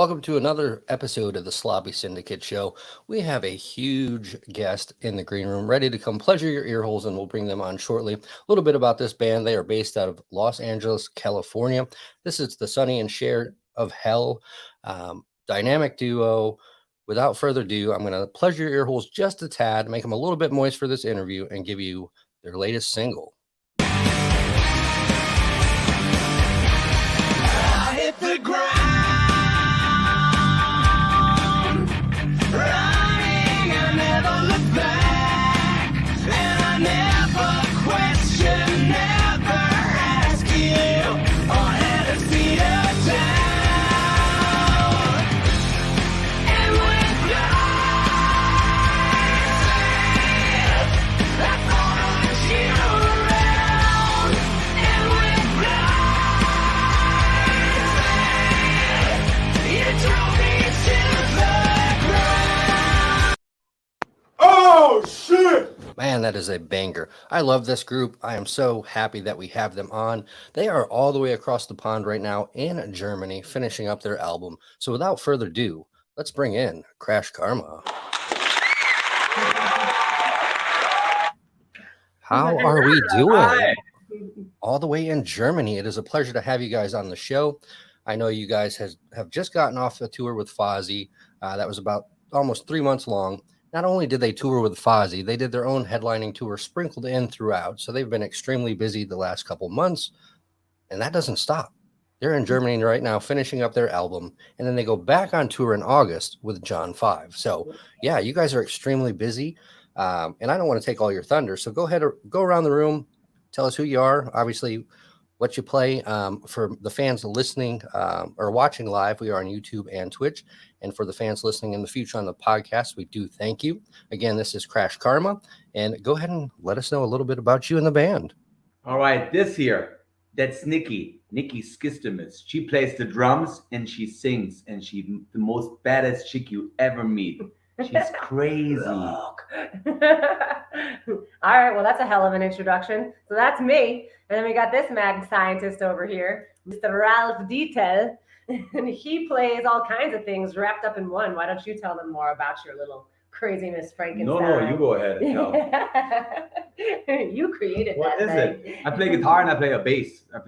Welcome to another episode of the Sloppy Syndicate Show. We have a huge guest in the green room ready to come pleasure your ear holes, and we'll bring them on shortly. A little bit about this band. They are based out of Los Angeles, California. This is the Sonny and Cher of Hell, dynamic duo. Without further ado, I'm going to pleasure your ear holes just a tad, make them a little bit moist for this interview, and give you their latest single. I hit the ground. Running, I never look back, and I never question, never ask you, or had to see you down. And with lies, I followed you around. And with lies, you drove me to the ground. Oh, shit! Man, that is a banger. I love this group. I am so happy that we have them on. They are all the way across the pond right now in Germany, finishing up their album. So without further ado, let's bring in KrashKarma. How are we doing? Hi. All the way in Germany. It is a pleasure to have you guys on the show. I know you guys have just gotten off a tour with Fozzy. That was about almost 3 months long. Not only did they tour with Fozzy, they did their own headlining tour sprinkled in throughout. So they've been extremely busy the last couple months, and that doesn't stop. They're in Germany right now finishing up their album, and then they go back on tour in August with John 5. So, yeah, you guys are extremely busy, and I don't want to take all your thunder. So go ahead, go around the room, tell us who you are, obviously what you play. For the fans listening or watching live, we are on YouTube and Twitch. And for the fans listening in the future on the podcast, we do thank you. Again, this is KrashKarma. And go ahead and let us know a little bit about you and the band. All right, this here, that's Nikki Skistimus. She plays the drums and she sings, and she's the most baddest chick you ever meet. She's crazy. All right, well, that's a hell of an introduction. So that's me. And then we got this mad scientist over here, Mr. Ralph Detail. And he plays all kinds of things wrapped up in one. Why don't you tell them more about your little craziness, Frankenstein? No, you go ahead and tell. You created What that is thing. it? I play guitar and I play a bass. I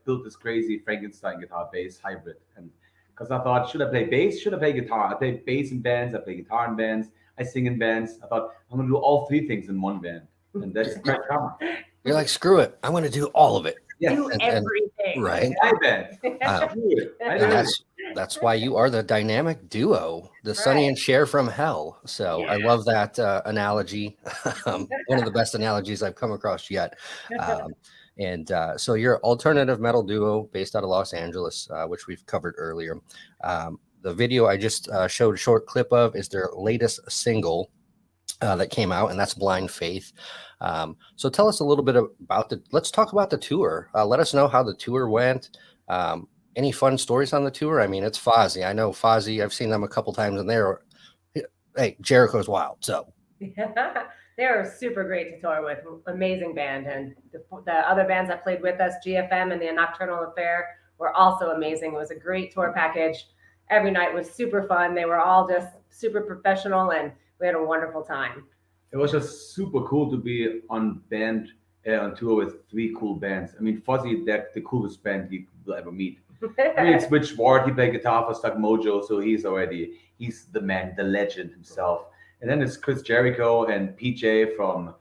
built this crazy Frankenstein guitar bass hybrid, and because I thought, should I play bass? Should I play guitar? I play bass in bands. I play guitar in bands. I sing in bands. I thought I'm gonna do all three things in one band, and that's KrashKarma. You're like, screw it. I'm going to do all of it. Yes, Do and- everything. Right. my band. Uh, Do it. I do And it. that's why you are the dynamic duo, the Sonny Right. and Cher from Hell. So I Yeah. love that analogy. One of the best analogies I've come across yet. So you're alternative metal duo based out of Los Angeles, which we've covered earlier. The video I just showed a short clip of is their latest single that came out, and that's Blind Faith. So tell us a little bit about let's talk about the tour. Let us know how the tour went. Any fun stories on the tour? I mean, it's Fozzy. I know Fozzy. I've seen them a couple times, and hey, Jericho's wild. So They were super great to tour with. Amazing band. And the other bands that played with us, GFM and the Nocturnal Affair, were also amazing. It was a great tour package. Every night was super fun. They were all just super professional, and we had a wonderful time. It was just super cool to be on tour with three cool bands. I mean, Fozzy, that's the coolest band you will ever meet. I mean, it's Rich Ward. He played guitar for Stuck Mojo, so he's the man, the legend himself. And then it's Chris Jericho and PJ from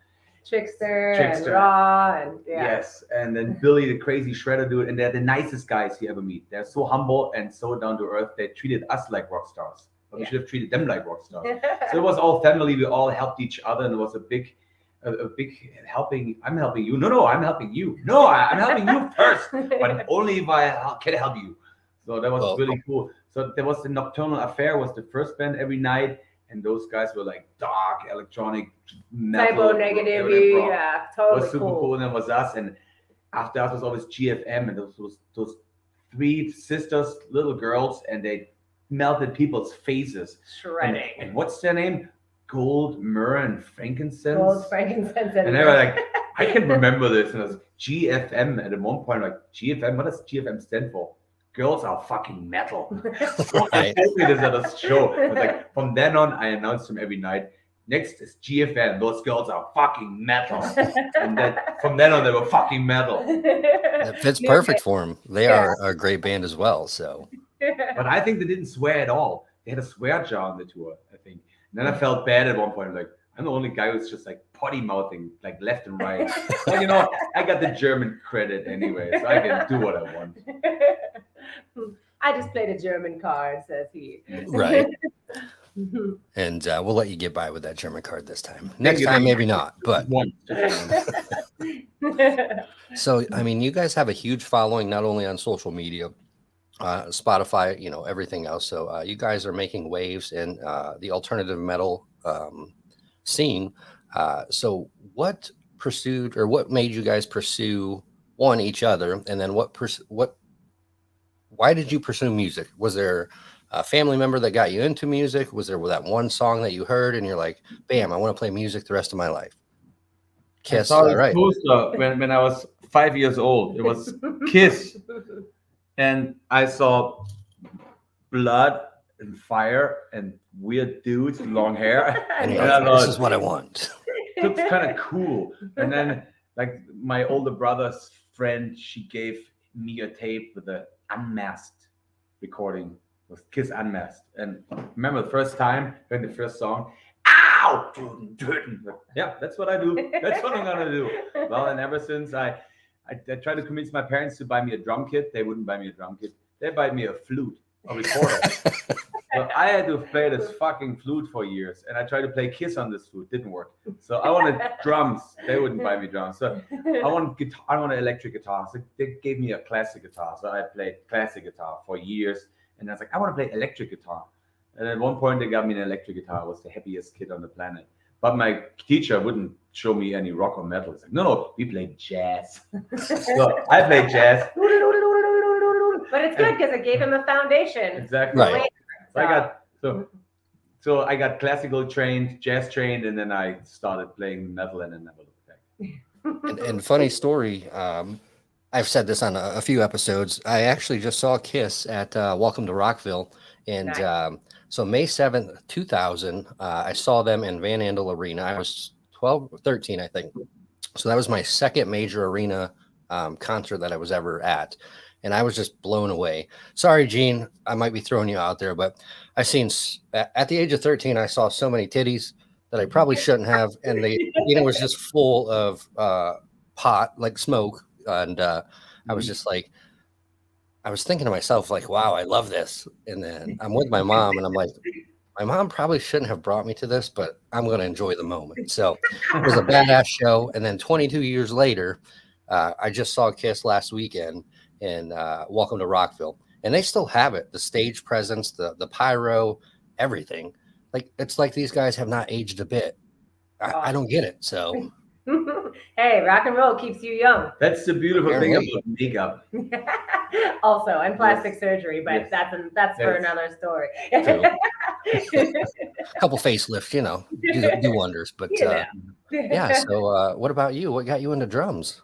Trickster and Trickster. Raw, and Yes, and then Billy, the crazy shredder dude, and they're the nicest guys you ever meet. They're so humble and so down to earth. They treated us like rock stars, but we Yeah. should have treated them like rock stars. So it was all family. We all helped each other, and it was a big helping. I'm helping you. No, I'm helping you. No, I'm helping you first, but only if I can help you. So that was Well, really cool. So there was the Nocturnal Affair was the first band every night, and those guys were like dark electronic metal. Typo Negative, rock. yeah, It totally was super cool. cool. And then was us, and after us was always GFM, and those three sisters, little girls, and they melted people's faces. Shredding. And what's their name? Gold, myrrh, and frankincense. Gold, frankincense, And they were like, I can remember this, and it was GFM at one point. Like GFM, what does GFM stand for? girls are fucking metal. Right. I told me this at a show. It's like from then on, I announced him every night. Next is GFN. Those girls are fucking metal. And then from then on, they were fucking metal. It fits New perfect for them. They Yeah. are a great band as well. So But I think they didn't swear at all. They had a swear jar on the tour, I think. And then I felt bad at one point. Like, I'm the only guy who's just like potty mouthing, like left and right. Well, you know, I got the German credit anyway, so I can do what I want. I just played a German card, says he. right. And we'll let you get by with that German card this time. Next you. time, maybe not. But One. Just one. so, I mean, you guys have a huge following, not only on social media, Spotify, you know, everything else. So you guys are making waves in the alternative metal scene. So what pursued or what made you guys pursue one each other, and then why did you pursue music? Was there a family member that got you into music? Was there that one song that you heard and you're like, bam, I want to play music the rest of my life? Kiss. I saw All right. poster when I was 5 years old. It was Kiss. And I saw blood and fire and weird dudes with long hair. And you're And like, I thought, this is what I want. it looks kind of cool. And then, like, my older brother's friend, she gave me a tape with the unmasked recording. It was Kiss Unmasked. And remember the first time, heard the first song, ow! Yeah, that's what I do. That's what I'm gonna do. Well, and ever since I tried to convince my parents to buy me a drum kit. They wouldn't buy me a drum kit. They buy me a flute, a recorder. So I had to play this fucking flute for years, and I tried to play Kiss on this flute. Didn't work. So I wanted drums. They wouldn't buy me drums. So I wanted guitar. I wanted electric guitar. So they gave me a classic guitar. So I played classic guitar for years, and I was like, I want to play electric guitar. And at one point, they got me an electric guitar. I was the happiest kid on the planet. But my teacher wouldn't show me any rock or metal. He's like, no, we play jazz. So I played jazz. But it's good because it gave him a foundation. Exactly. Right. So I got classical trained, jazz trained, and then I started playing metal and then never looked back. And funny story, I've said this on a few episodes. I actually just saw Kiss at Welcome to Rockville. And Nice. so May 7th, 2000, I saw them in Van Andel Arena. I was 12 or 13, I think. So that was my second major arena concert that I was ever at. And I was just blown away. Sorry, Gene, I might be throwing you out there, but I seen at the age of 13, I saw so many titties that I probably shouldn't have. And they, you know, it was just full of pot, like smoke. And I was just like, I was thinking to myself, like, wow, I love this. And then I'm with my mom and I'm like, my mom probably shouldn't have brought me to this, but I'm going to enjoy the moment. So it was a badass show. And then 22 years later, I just saw Kiss last weekend in Welcome to Rockville. And they still have it. The stage presence, the pyro, everything. Like, it's like these guys have not aged a bit. I don't get it. So Hey, rock and roll keeps you young. That's the beautiful thing Apparently. about makeup. Also, and plastic surgery, but Yes. that's for Yes. another story. a couple facelifts, you know, do wonders. But yeah. So what about you? What got you into drums?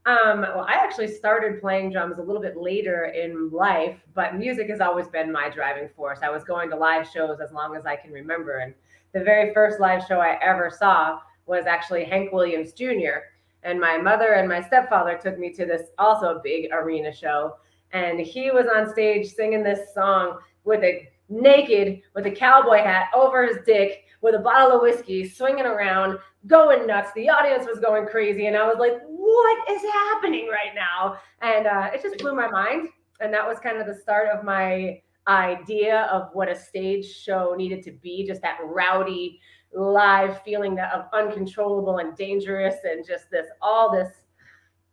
Well, I actually started playing drums a little bit later in life, but music has always been my driving force. I was going to live shows as long as I can remember. And the very first live show I ever saw was actually Hank Williams Jr. And my mother and my stepfather took me to this also big arena show. And he was on stage singing this song with a naked, with a cowboy hat over his dick, with a bottle of whiskey, swinging around, going nuts. The audience was going crazy. And I was like, what is happening right now? And it just blew my mind. And that was kind of the start of my idea of what a stage show needed to be, just that rowdy, live feeling that of uncontrollable and dangerous and just all this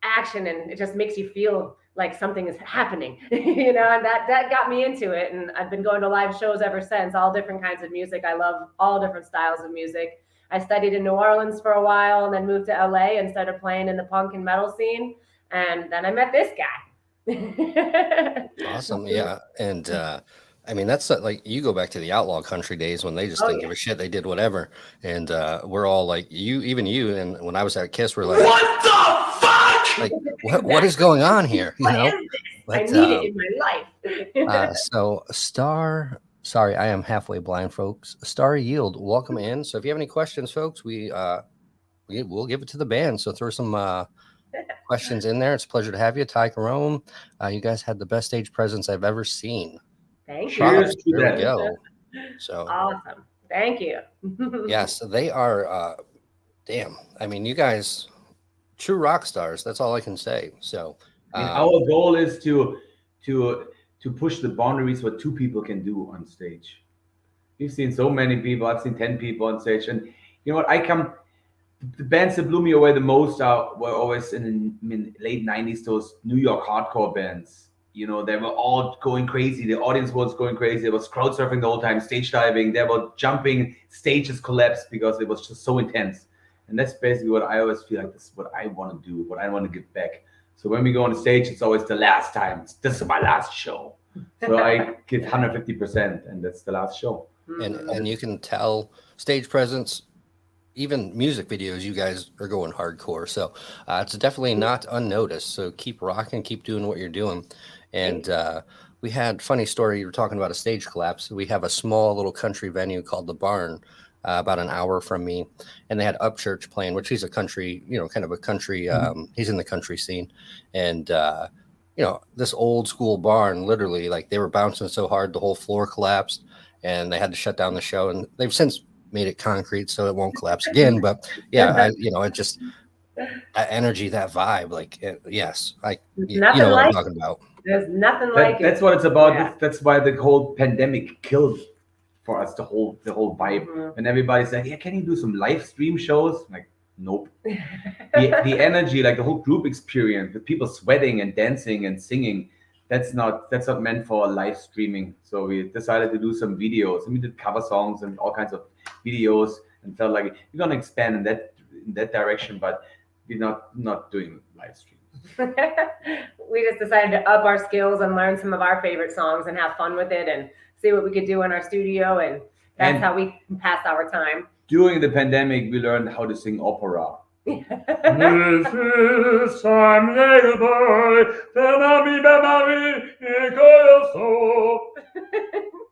action, and it just makes you feel like something is happening, you know, and that got me into it. And I've been going to live shows ever since, all different kinds of music. I love all different styles of music. I studied in New Orleans for a while and then moved to LA and started playing in the punk and metal scene. And then I met this guy. Awesome. Yeah. And I mean, that's like, you go back to the outlaw country days when they just didn't give a shit. They did whatever. And we're all like, even you. And when I was at Kiss, we're like, What the fuck? like, what is going on here? You know? I But need it in my life. so Star, sorry, I am halfway blind, folks. Star Yield, welcome in. So if you have any questions, folks, we'll give it to the band. So throw some questions in there. It's a pleasure to have you, Ty Carome. You guys had the best stage presence I've ever seen. Thank Cheers you. to There we that. go. So Awesome. Thank you. yes, they are. Damn, I mean, you guys, true rock stars. That's all I can say. So I mean, our goal is to push the boundaries what two people can do on stage. We've seen so many people. I've seen 10 people on stage, and you know what? The bands that blew me away the most were always in the late 90s, those New York hardcore bands. You know, they were all going crazy. The audience was going crazy. There was crowd surfing the whole time, stage diving. They were jumping, stages collapsed because it was just so intense. And that's basically what I always feel like this is what I want to do, what I want to give back. So when we go on stage, it's always the last time. This is my last show. So I give 150%, and that's the last show. and you can tell stage presence, even music videos, you guys are going hardcore. So it's definitely not unnoticed. So keep rocking, keep doing what you're doing. And we had funny story. You were talking about a stage collapse. We have a small little country venue called the Barn, about an hour from me, and they had Upchurch playing, which he's a country, kind of a country. He's in the country scene, and this old school barn, literally, like they were bouncing so hard the whole floor collapsed, and they had to shut down the show. And they've since made it concrete so it won't collapse again. But yeah, it just that energy, that vibe, like yes, you Nothing know what I'm like talking about. There's nothing like That's it. what it's about. Yeah. That's why the whole pandemic killed for us the whole vibe. Mhm. And everybody said, "Yeah, can you do some live stream shows?" I'm like, nope. The energy, like the whole group experience, with people sweating and dancing and singing, that's not meant for live streaming. So we decided to do some videos, and we did cover songs and all kinds of videos, and felt like we're gonna expand in that direction, but we're not doing live streams. We just decided to up our skills and learn some of our favorite songs and have fun with it and see what we could do in our studio, and that's And- how we pass our time. During the pandemic, we learned how to sing opera. This is time later boy,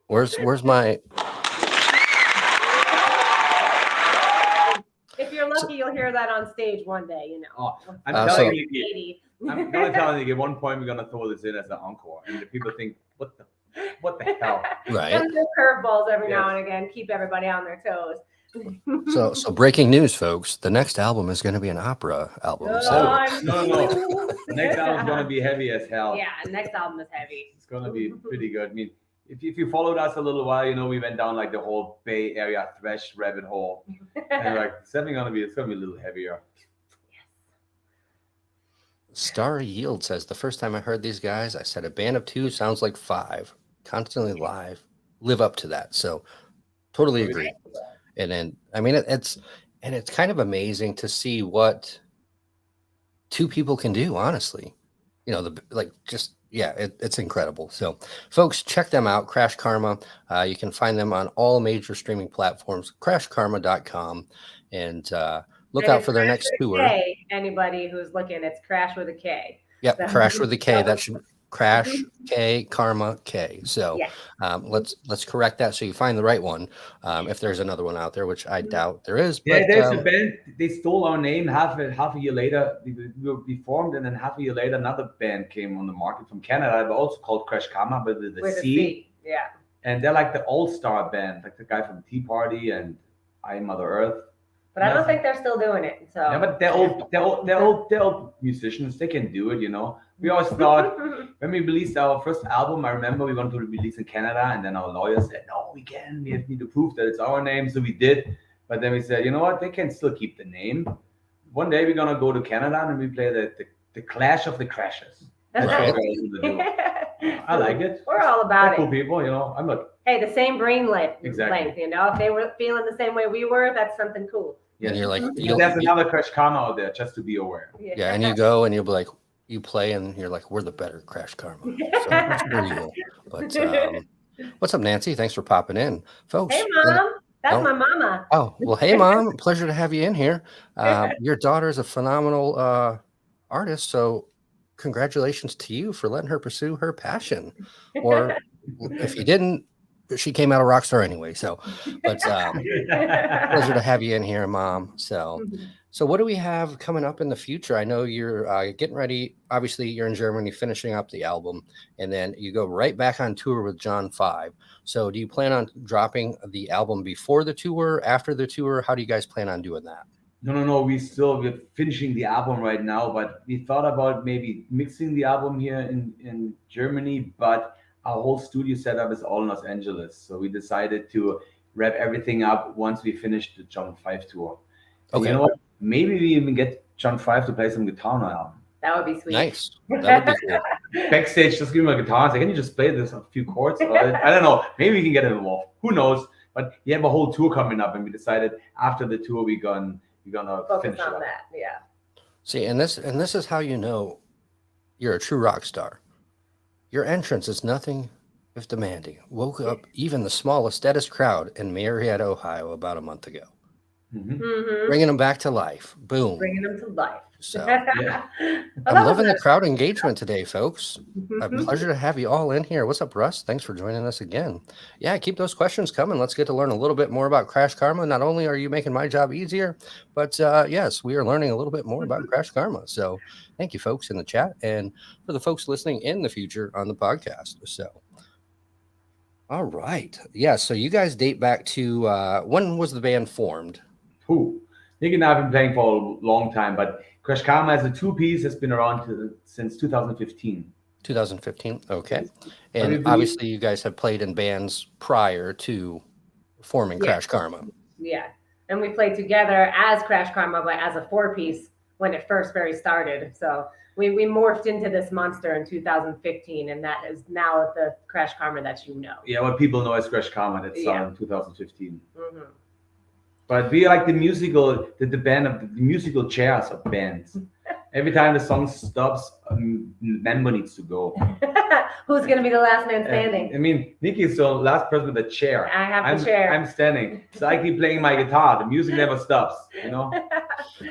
Where's my If you're lucky, you'll hear that on stage one day, Oh, I'm so- telling you, 80. I'm gonna tell you, at one point we're gonna throw this in as an encore, and the people think, what the hell? right? Some new curveballs every now Yes. and again, keep everybody on their toes. So breaking news, folks. The next album is going to be an opera album. Oh, So I'm No. so- The next album's gonna be heavy as hell. Yeah, next album is heavy. It's gonna be pretty good. I mean, if you followed us a little while, we went down like the whole Bay Area thrash rabbit hole, and like it's gonna be a little heavier. Star Yield says, the first time I heard these guys, I said a band of two sounds like five. Constantly live. Live up to that. So totally agree. And then, I mean, it's kind of amazing to see what two people can do, honestly. It's incredible. So folks, check them out. Crash Karma. You can find them on all major streaming platforms, crashkarma.com. And look And out it's for their Crash next with a tour. K. Anybody who's looking, it's Crash with a K. Yep, So- Crash with a K. That should Crash K, Karma K. So Yeah. let's correct that so you find the right one. If there's another one out there, which I doubt there is. Yeah, But there's a band. They stole our name half a year later. We formed, and then half a year later, another band came on the market from Canada. They're also called KrashKarma, but with the With a C. C. Yeah. And they're like the all-star band, like the guy from Tea Party and I Mother Earth. But I don't think they're still doing it. So Yeah, but they're old musicians. They can do it, We always thought when we released our first album, I remember we wanted to release in Canada, and then our lawyers said, "No, we can. We need to prove that it's our name." So we did, but then we said, "You know what? They can still keep the name." One day we're gonna go to Canada and we play the Clash of the Crashes. That's Right. what we're gonna do. I like it. We're all about They're cool it. people, I'm not. Hey, the same brain length. Exactly. If they were feeling the same way we were, that's something cool. and you're like, There's another Crash Karma out there, just to be aware. yeah, and you go and you'll be like, you play and you're like, we're the better Crash Karma. So that's pretty cool. But what's up, Nancy? Thanks for popping in, folks. Hey, Mom. That's Oh. my mama. Oh, well, hey, Mom. Pleasure to have you in here. Your daughter is a phenomenal artist. So congratulations to you for letting her pursue her passion. Or if you didn't, she came out a rock star anyway. So, but pleasure to have you in here, Mom. So what do we have coming up in the future? I know you're getting ready. Obviously, you're in Germany finishing up the album, and then you go right back on tour with John 5. So do you plan on dropping the album before the tour, after the tour? How do you guys plan on doing that? No. We're finishing the album right now, but we thought about maybe mixing the album here in Germany, but our whole studio setup is all in Los Angeles. So we decided to wrap everything up once we finish the John 5 tour. And Okay. you know what? Maybe we even get John 5 to play some guitar on our album. That would be sweet. Nice. That would be cool. Backstage, just give him a guitar and say, can you just play this a few chords? I don't know. Maybe we can get him involved. Who knows? But we have a whole tour coming up, and we decided after the tour we're gonna Focus finish it on up. that. Yeah. See, and this is how you know you're a true rock star. Your entrance is nothing if demanding. Woke up even the smallest, deadest crowd in Marietta, Ohio, about a month ago. Mhm. Mhm. Bringing them back to life. Boom. Bringing them to life. So Yeah. I'm loving the crowd engagement today, folks. A Mhm. pleasure to have you all in here. What's up, Russ? Thanks for joining us again. Yeah, keep those questions coming. Let's get to learn a little bit more about Crash Karma. Not only are you making my job easier, but yes, we are learning a little bit more about Crash Karma. So thank you, folks, in the chat, and for the folks listening in the future on the podcast. So, all right. Yeah, so you guys date back to when was the band formed? Who? Nick and I have been playing for a long time, but KrashKarma as a two-piece has been around since 2015. 2015. Okay. we- And obviously, you guys have played in bands prior to forming Yeah. Crash Karma. Yeah. And we played together as Crash Karma, but as a four-piece when it first very started. So we morphed into this monster in 2015, and that is now the Crash Karma that you know. Yeah, what people know as KrashKarma, that started Yeah. in 2015. Mhm. But we are like the band of the musical chairs of bands. Every time the song stops, a member needs to go. Who's going to be the last man standing? I mean, Nikki is the last person with a chair. I have I'm, the chair. I'm standing. So I keep playing my guitar. The music never stops, you know?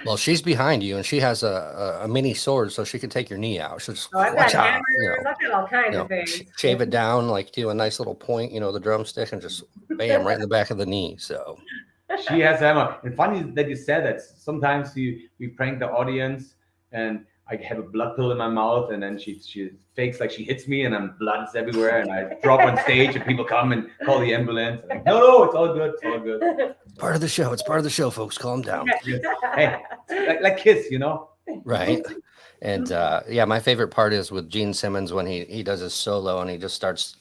Well, she's behind you, and she has a mini sword, so she can take your knee out. She'll just Oh, I've got watch out, hammers. I've got all kinds of things. shave it down, like do a nice little point, the drumstick, and just bam, right in the back of the knee. So She has hammer. And funny that you said that. Sometimes we prank the audience, and I have a blood pill in my mouth, and then she fakes like she hits me, and then blood is everywhere, and I drop on stage, and people come and call the ambulance. And like, no, it's all good. It's all good. part of the show. It's part of the show, folks. Calm down. Hey, like Kiss, Right. And yeah, my favorite part is with Gene Simmons when he does his solo and he just starts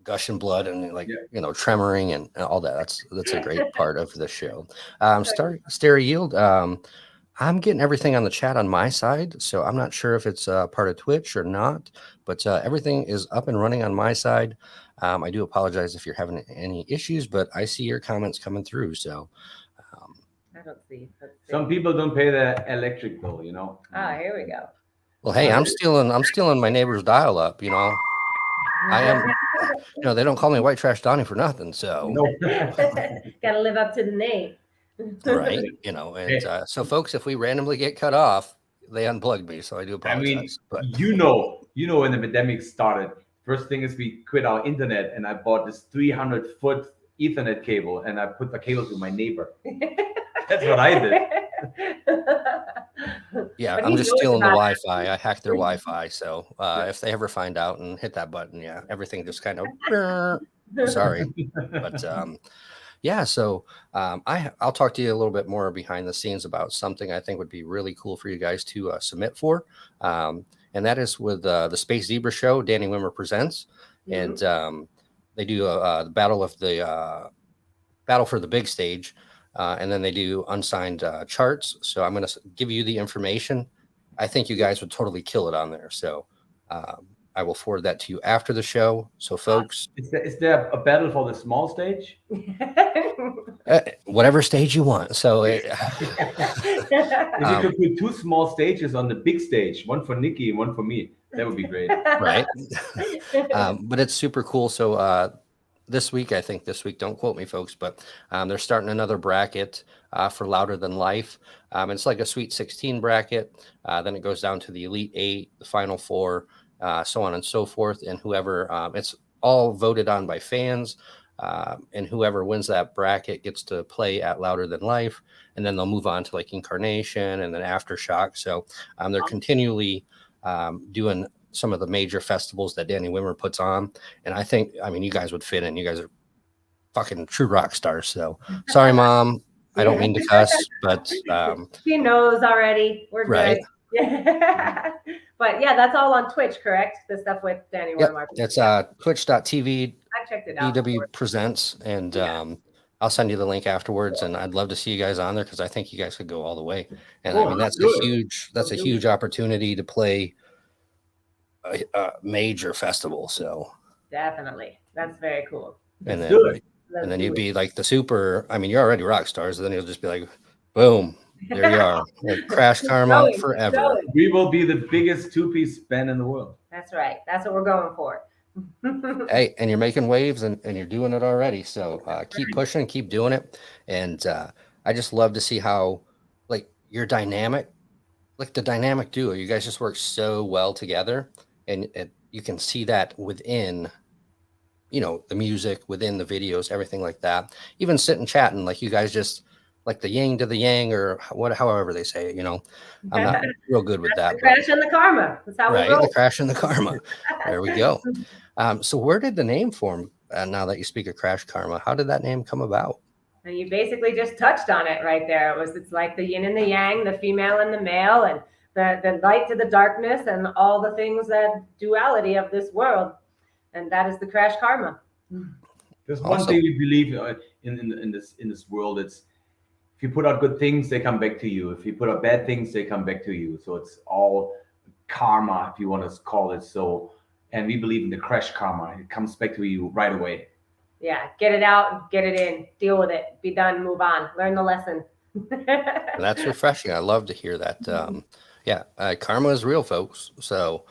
gushing blood and tremoring and all that. That's a great part of the show. Stereo Yield. I'm getting everything on the chat on my side, so I'm not sure if it's part of Twitch or not, but everything is up and running on my side. I do apologize if you're having any issues, but I see your comments coming through. So I don't see. Let's see. Some people don't pay the electric bill, Ah, here we go. well, hey, I'm stealing my neighbor's dial up. I am. They don't call me White Trash Donnie for nothing. So Gotta live up to the name. right, and so folks, if we randomly get cut off, they unplugged me, so I do I mean, apologize. But when the pandemic started, first thing is we quit our internet, and I bought this 300-foot Ethernet cable, and I put the cable to my neighbor. That's what I did. yeah, But I'm he just knows stealing the about Wi-Fi. I hacked their Wi-Fi, so if they ever find out and hit that button, yeah, everything just kind of sorry, but yeah. So I'll talk to you a little bit more behind the scenes about something I think would be really cool for you guys to submit for, and that is with the Space Zebra Show. Danny Wimmer presents, and they do the battle for the big stage. And then they do unsigned charts. So I'm going to give you the information. I think you guys would totally kill it on there. So I will forward that to you after the show. So folks, Is there a battle for the small stage? whatever stage you want. So If you could put two small stages on the big stage, one for Nikki and one for me, that would be great. right. But it's super cool. So this week. I think this week. Don't quote me, folks, but they're starting another bracket for Louder Than Life. It's like a Sweet 16 bracket. Then it goes down to the Elite Eight, the Final Four, so on and so forth. And whoever it's all voted on by fans. And whoever wins that bracket gets to play at Louder Than Life, and then they'll move on to like Incarnation and then Aftershock. So they're continually doing some of the major festivals that Danny Wimmer puts on, and I mean, you guys would fit in. You guys are fucking true rock stars. So sorry, Mom. I don't mean to cuss, but she knows already. We're right. good. Yeah. But yeah, that's all on Twitch, correct? The stuff with Danny Wimmer. That's twitch.tv. I checked it out. EW Presents, and I'll send you the link afterwards. And I'd love to see you guys on there because I think you guys could go all the way. And I mean, that's a huge opportunity to play a major festival. So definitely, that's very cool. And then you'd be like the super. I mean, you're already rock stars. And then you'll just be like, boom, there you are, like KrashKarma forever. We will be the biggest two-piece band in the world. That's right. That's what we're going for. Hey, and you're making waves and you're doing it already. So keep pushing, keep doing it. And I just love to see how like your dynamic, like the dynamic duo, you guys just work so well together. And you can see that within, you know, the music, within the videos, everything like that. Even sitting chatting, like you guys just like the yin to the yang or however they say it, you know. I'm not real good with that. The crash and the karma. That's how we roll. The crash and the karma. There we go. So where did the name form? Now that you speak of KrashKarma, how did that name come about? And you basically just touched on it right there. It's like the yin and the yang, the female and the male, and the light to the darkness, and all the things that duality of this world. And that is the KrashKarma. There's one thing we believe in this world. It's if you put out good things, they come back to you. If you put out bad things, they come back to you. So it's all karma, if you want to call it so. And we believe in the KrashKarma. It comes back to you right away. Yeah, get it out, get it in, deal with it, be done, move on, learn the lesson. That's refreshing. I love to hear that. Karma is real, folks. So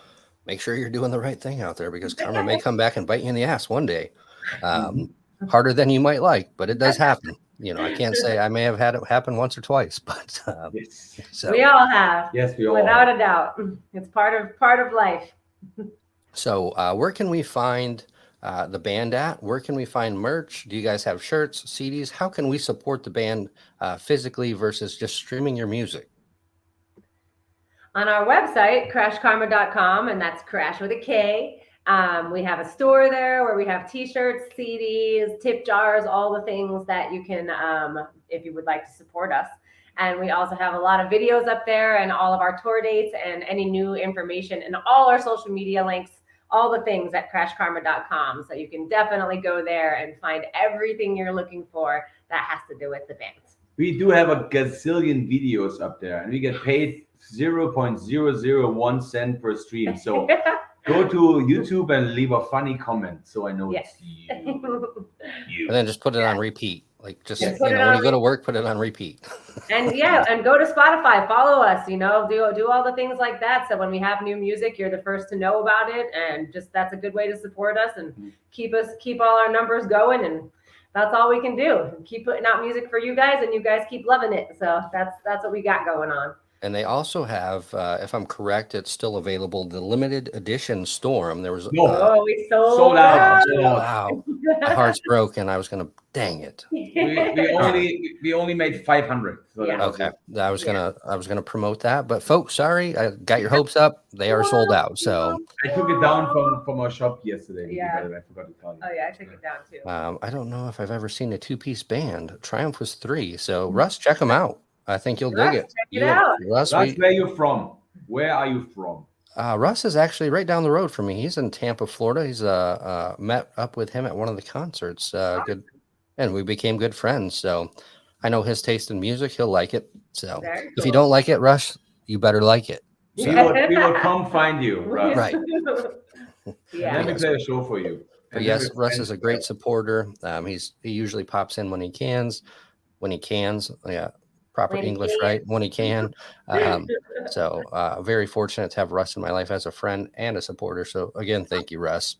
make sure you're doing the right thing out there because karma may come back and bite you in the ass one day. Harder than you might like, but it does happen. You know, I can't say I may have had it happen once or twice, but so we all have. Yes, we all without have. a doubt. It's part of life. So where can we find the band at? Where can we find merch? Do you guys have shirts, CDs? How can we support the band physically versus just streaming your music? On our website, KrashKarma.com, and that's Crash with a K. We have a store there where we have t-shirts, CDs, tip jars, all the things that you can, if you would like to support us. And we also have a lot of videos up there and all of our tour dates and any new information and all our social media links, all the things at KrashKarma.com. So you can definitely go there and find everything you're looking for that has to do with the band. We do have a gazillion videos up there and we get paid 0.001 cent per stream. So go to YouTube and leave a funny comment so I know it's you. And then just put it on repeat. Like just when you go to work, put it on repeat. And and go to Spotify, follow us, you know, do all the things like that. So when we have new music, you're the first to know about it. And just that's a good way to support us and keep all our numbers going. And that's all we can do. Keep putting out music for you guys and you guys keep loving it. So that's what we got going on. And they also have, if I'm correct, it's still available, the limited edition Storm. There was we sold out. Wow. My heart's broken. I was gonna dang it. We only made 500. So okay. I was gonna promote that, but folks, sorry, I got your hopes up. They are sold out. So I took it down from our shop yesterday. Yeah. By the way, I forgot to tell you. Oh yeah, I took it down too. I don't know if I've ever seen a two-piece band. Triumph was 3. So Russ, check them out. I think you'll dig it. Check it out. Russ, where are you from? Where are you from? Russ is actually right down the road from me. He's in Tampa, Florida. He's met up with him at one of the concerts. Good, and we became good friends. So I know his taste in music. He'll like it. So if you don't like it, Russ, you better like it. So. We will come find you, Russ. Right. Let me play a show for you. But yes, Russ is a great supporter. He usually pops in when he cans. Yeah. Proper English, right? When he can. So very fortunate to have Russ in my life as a friend and a supporter. So again, thank you, Russ.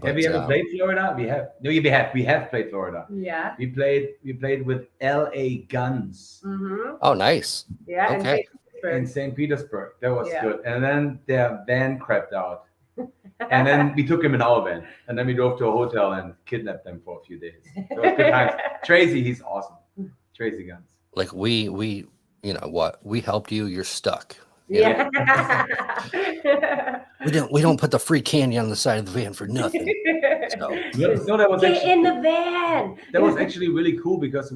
Have you ever played Florida? We have. No, we have played Florida. Yeah. We played with L.A. Guns. Mm-hmm. Oh, nice. Yeah. Okay. In St. Petersburg. That was Yeah. good. And then their van crapped out. And then we took him in our van. And then we drove to a hotel and kidnapped them for a few days. It was good times. Tracy, he's awesome. Tracy Guns. Like we you know what, we helped you, you're stuck. Yeah. We don't put the free candy on the side of the van for nothing. So No, that was Get actually, in the van. that was actually really cool because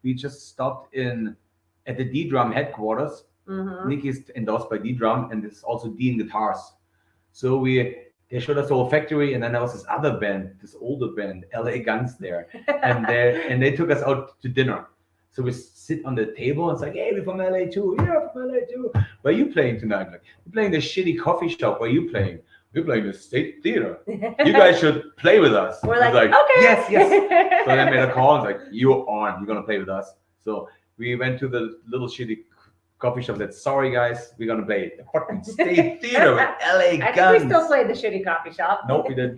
we just stopped at the D Drum headquarters. Mhm. Nick is endorsed by D Drum and it's also D in guitars. So they showed us the whole factory, and then there was this other band, this older band, LA Guns there, and they took us out to dinner. So we sit on the table and it's like, hey, we're from LA too. Yeah, from LA too. Where are you playing tonight? Like, we're playing the shitty coffee shop. Where are you playing? We're playing the State Theater. You guys should play with us. We're I was like, okay. Yes. So they made a call and it's like, you're on. You're gonna play with us. So we went to the little shitty coffee shop. Said, sorry guys, we're gonna play the fucking State Theater with LA Guns. I think we still played the shitty coffee shop. Nope, we didn't.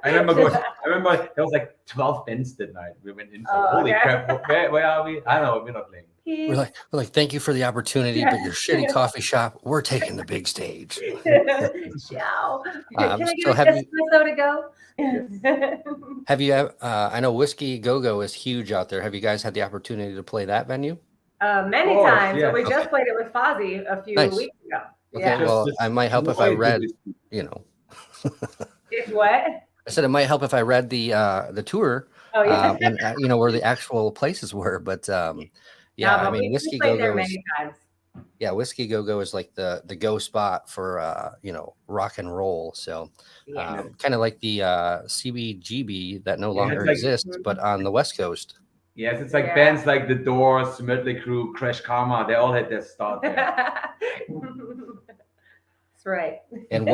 I remember there was like 12 bands that night. We went in. Oh, Holy okay. crap! Where are we? I don't know. We're not playing. we're like, thank you for the opportunity, but your shitty coffee shop, we're taking the big stage. Ciao. Um, Can I so get have an you- espresso to go? Have you I know Whiskey Go-Go is huge out there. Have you guys had the opportunity to play that venue? Many Of course, times. yeah. And we Okay. just played it with Fozzie a few Nice. weeks ago. Okay, Yeah. well, Just- I might help if I read, you know. If what? I said it might help if I read the tour, Oh, yeah. and you know where the actual places were. But yeah, No, I but mean, we Whiskey played Go-Go there is, many times. yeah, Whiskey Go-Go is like the go spot for you know, rock and roll. So Yeah. kind of like the CBGB that no Yeah, longer it's like- exists, but on the West Coast. Yes, it's like Yeah. bands like The Doors, Mötley Crüe, KrashKarma. They all had their start there. That's right. And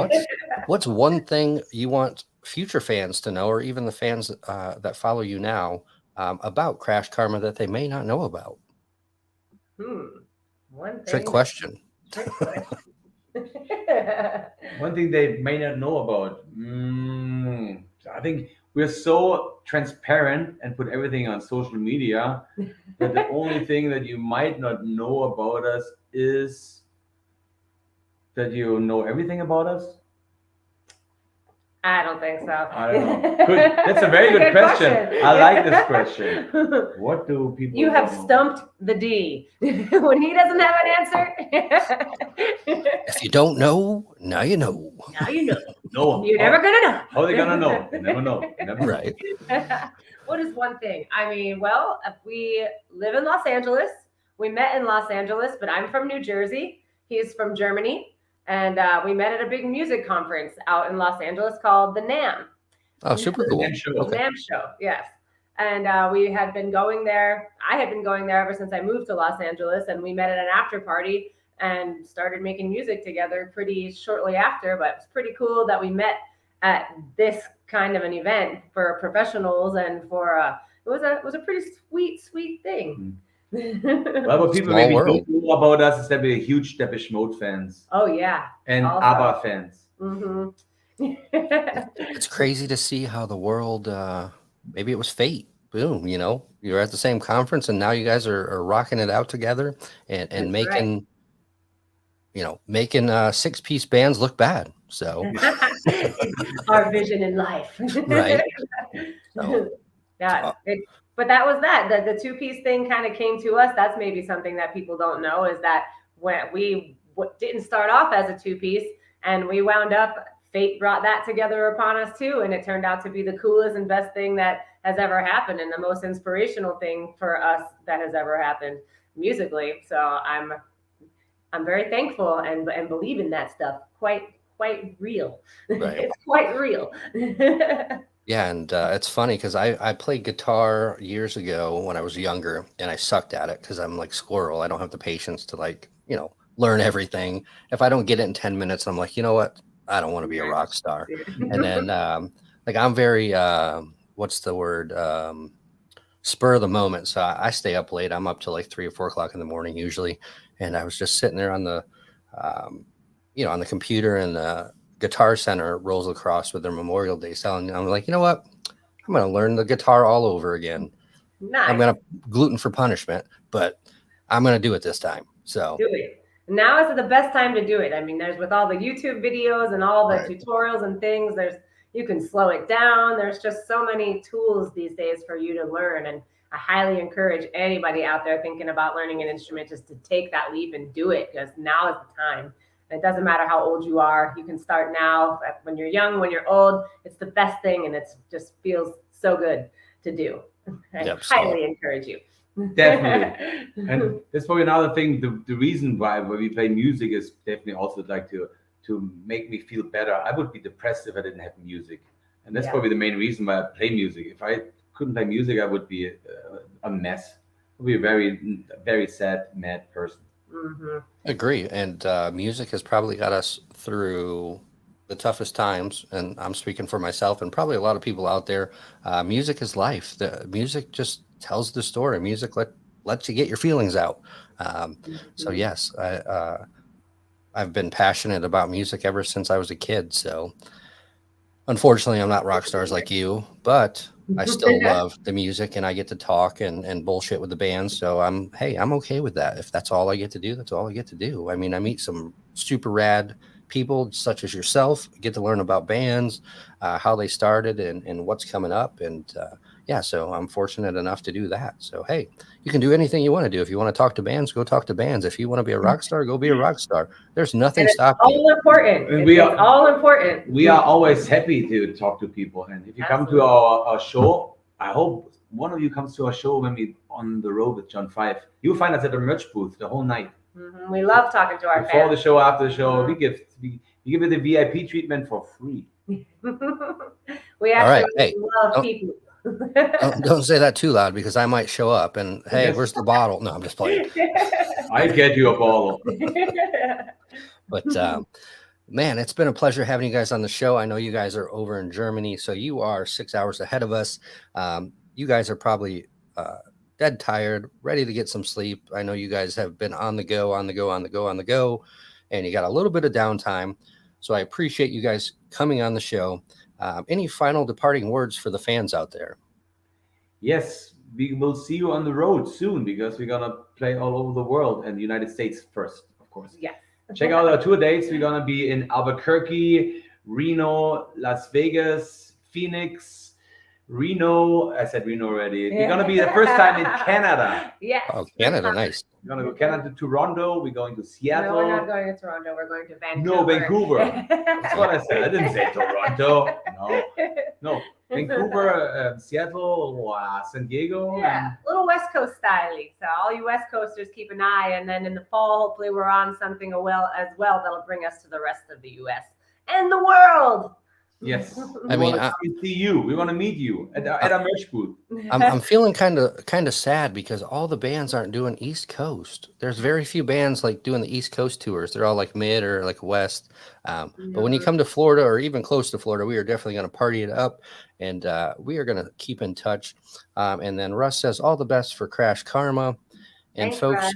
what's one thing you want future fans to know, or even the fans that follow you now, about Crash Karma that they may not know about? One thing. Trick question. Trick question. One thing they may not know about. I think we're so transparent and put everything on social media that the only thing that you might not know about us is that you know everything about us. I don't think so. I don't know. Good. That's a very good question. I like this question. What do people? You have know? stumped the D. When he doesn't have an answer, If you don't know, now you know. now you know. No. You're never gonna know. How are they gonna know? They never know. They never know. Right. What is one thing? I mean, well, if we live in Los Angeles. We met in Los Angeles, but I'm from New Jersey. He's from Germany. And we met at a big music conference out in Los Angeles called the NAMM. Oh, super cool. And show. The Okay. NAMM show, yes. And we had been going there. I had been going there ever since I moved to Los Angeles. And we met at an after party and started making music together pretty shortly after. But it's pretty cool that we met at this kind of an event for professionals and for it was a pretty sweet thing. Well, what people Small maybe world. don't know about us is that we're huge Depeche Mode fans Oh yeah. and Also. ABBA fans. Mm-hmm. It's crazy to see how the world, maybe it was fate. Boom, you know, you're at the same conference and now you guys are rocking it out together and That's making, right. you know, making 6-piece bands look bad. So, Our vision in life. right. So, Yeah. But that was that. The 2-piece thing kind of came to us. That's maybe something that people don't know is that when we didn't start off as a 2-piece and we wound up, fate brought that together upon us too. And it turned out to be the coolest and best thing that has ever happened and the most inspirational thing for us that has ever happened musically. So I'm very thankful and believe in that stuff. Quite real. Right. It's quite real. yeah. And it's funny because I played guitar years ago when I was younger and I sucked at it because I'm like squirrel. I don't have the patience to, like, you know, learn everything. If I don't get it in 10 minutes, I'm like, you know what? I don't want to be a rock star. And then like I'm very what's the word? Spur of the moment. So I stay up late. I'm up till like 3 or 4 o'clock in the morning usually. And I was just sitting there on the you know, on the computer and Guitar Center rolls across with their Memorial Day selling. I'm like, you know what? I'm going to learn the guitar all over again. Nice. I'm going to gluten for punishment, but I'm going to do it this time. So do it. Now is the best time to do it. I mean, there's with all the YouTube videos and all the Right. tutorials and things, you can slow it down. There's just so many tools these days for you to learn. And I highly encourage anybody out there thinking about learning an instrument just to take that leap and do it, because now is the time. And it doesn't matter how old you are. You can start now. When you're young, when you're old, it's the best thing, and it just feels so good to do. I Yep, highly encourage you. Definitely. And that's probably another thing. The reason why we play music is definitely also like to make me feel better. I would be depressed if I didn't have music, and that's Yeah. probably the main reason why I play music. If I couldn't play music, I would be a mess. I would be a very, very sad, mad person. Mhm. agree. And music has probably got us through the toughest times. And I'm speaking for myself and probably a lot of people out there. Music is life. The music just tells the story. Music lets you get your feelings out. So Mhm. yes, I've been passionate about music ever since I was a kid. So unfortunately, I'm not rock stars like you, but I still love the music and I get to talk and bullshit with the band. So I'm okay with that. If that's all I get to do, that's all I get to do. I mean, I meet some super rad people such as yourself, get to learn about bands, how they started and what's coming up. And yeah, so I'm fortunate enough to do that. So, hey, you can do anything you want to do. If you want to talk to bands, go talk to bands. If you want to be a rock star, go be a rock star. There's And nothing it's stopping you. all important. And It's all important. We are always happy to talk to people. And if you come to our show, I hope one of you comes to our show when we on the road with John Five. You'll find us at the merch booth the whole night. Mhm. We love talking to our Before the fans. show, after the show, Mhm. we give it the VIP treatment for free. We All right. actually Hey, love don't- people. don't say that too loud because I might show up and hey, Yes. where's the bottle? No, I'm just playing. I get you a bottle. But man, it's been a pleasure having you guys on the show. I know you guys are over in Germany, so you are 6 hours ahead of us. You guys are probably dead tired, ready to get some sleep. I know you guys have been on the go, on the go, on the go, on the go, and you got a little bit of downtime. So I appreciate you guys coming on the show. Any final departing words for the fans out there? Yes, we will see you on the road soon because we're gonna play all over the world and the United States first, of course. Yes. Check out our tour dates. We're gonna be in Albuquerque, Reno, Las Vegas, Phoenix, Reno. I said Reno already. We're gonna be the first time in Canada. Yes. Oh, Canada, nice. We're gonna go Canada to Toronto. We're going to No, Seattle. we're not going to Toronto. We're going to Vancouver. No, Vancouver. That's what I said. I didn't say Toronto. No. Vancouver, Seattle, San Diego. Yeah, little West Coast style. So all you West Coasters, keep an eye, and then in the fall, hopefully, we're on something as well that'll bring us to the rest of the U.S. and the world. Yes. I We mean, want to come and see you. We want to meet you at our merch booth. I'm feeling kind of sad because all the bands aren't doing East Coast. There's very few bands like doing the East Coast tours. They're all like mid or like west. But when you come to Florida or even close to Florida, we are definitely going to party it up, and we are going to keep in touch. And then Russ says all the best for Crash Karma, and Thanks, folks, Russ.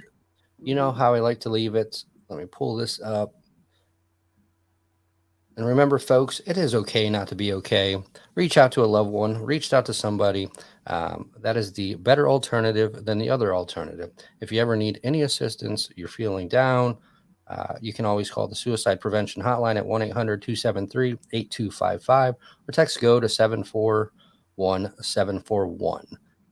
you know how I like to leave it. Let me pull this up. And remember, folks, it is okay not to be okay. Reach out to a loved one, reach out to somebody. That is the better alternative than the other alternative. If you ever need any assistance, you're feeling down, you can always call the suicide prevention hotline at 1-800-273-8255 or text GO to 741-741.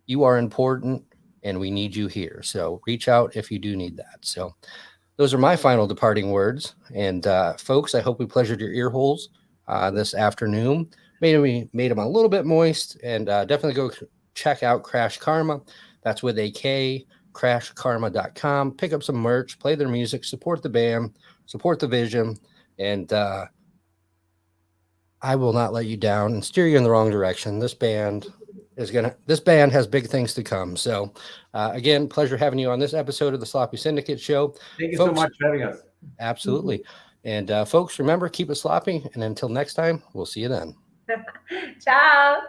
You are important and we need you here. So reach out if you do need that. So those are my final departing words. And folks, I hope we pleasured your ear holes this afternoon. Made them a little bit moist, and definitely go check out Crash Karma. That's with a K, KrashKarma.com. Pick up some merch, play their music, support the band, support the vision, and I will not let you down and steer you in the wrong direction. This band has big things to come. So again, pleasure having you on this episode of the Sloppy Syndicate Show. Thank you Folks, so much for having us. Absolutely. And folks, remember, keep it sloppy. And until next time, we'll see you then. Ciao.